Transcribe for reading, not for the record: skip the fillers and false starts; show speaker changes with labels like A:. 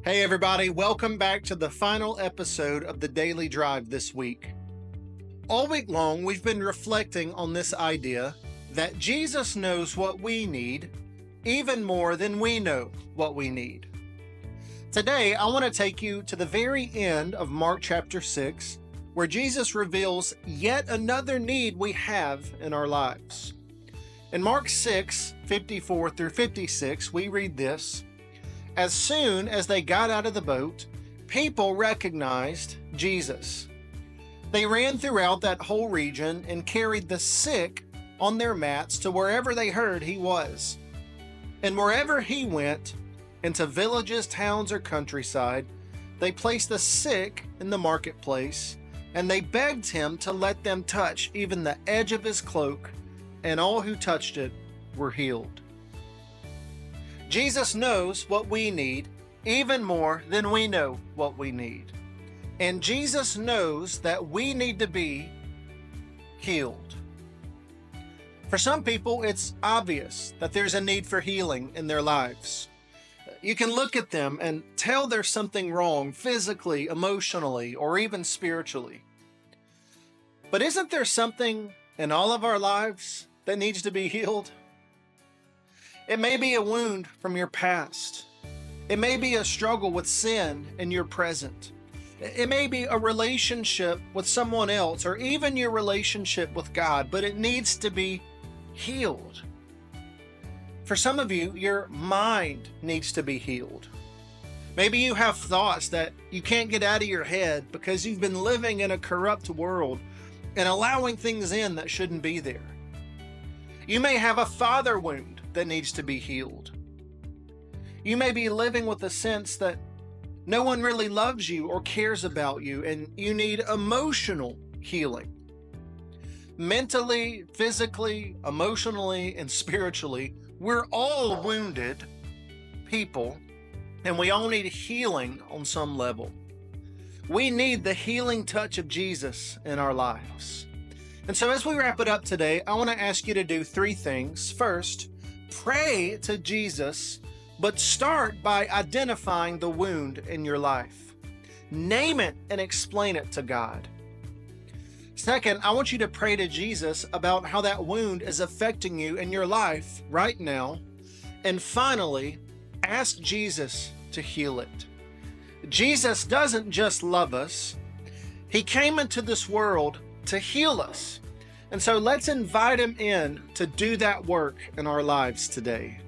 A: Hey everybody, welcome back to the final episode of the Daily Drive this week. All week long, we've been reflecting on this idea that Jesus knows what we need even more than we know what we need. Today, I want to take you to the very end of Mark chapter 6, where Jesus reveals yet another need we have in our lives. In Mark 6, 54 through 56, we read this: As soon as they got out of the boat, people recognized Jesus. They ran throughout that whole region and carried the sick on their mats to wherever they heard he was. And wherever he went, into villages, towns, or countryside, they placed the sick in the marketplace, and they begged him to let them touch even the edge of his cloak, and all who touched it were healed. Jesus knows what we need even more than we know what we need. And Jesus knows that we need to be healed. For some people, it's obvious that there's a need for healing in their lives. You can look at them and tell there's something wrong physically, emotionally, or even spiritually. But isn't there something in all of our lives that needs to be healed? It may be a wound from your past. It may be a struggle with sin in your present. It may be a relationship with someone else, or even your relationship with God, but it needs to be healed. For some of you, your mind needs to be healed. Maybe you have thoughts that you can't get out of your head because you've been living in a corrupt world and allowing things in that shouldn't be there. You may have a father wound that needs to be healed. You may be living with a sense that no one really loves you or cares about you, and you need emotional healing. Mentally, physically, emotionally, and spiritually, we're all wounded people, and we all need healing on some level. We need the healing touch of Jesus in our lives. And so as we wrap it up today, I want to ask you to do three things. First, pray to Jesus, but start by identifying the wound in your life. Name it and explain it to God. Second, I want you to pray to Jesus about how that wound is affecting you in your life right now. And finally, ask Jesus to heal it. Jesus doesn't just love us. He came into this world to heal us. And so let's invite him in to do that work in our lives today.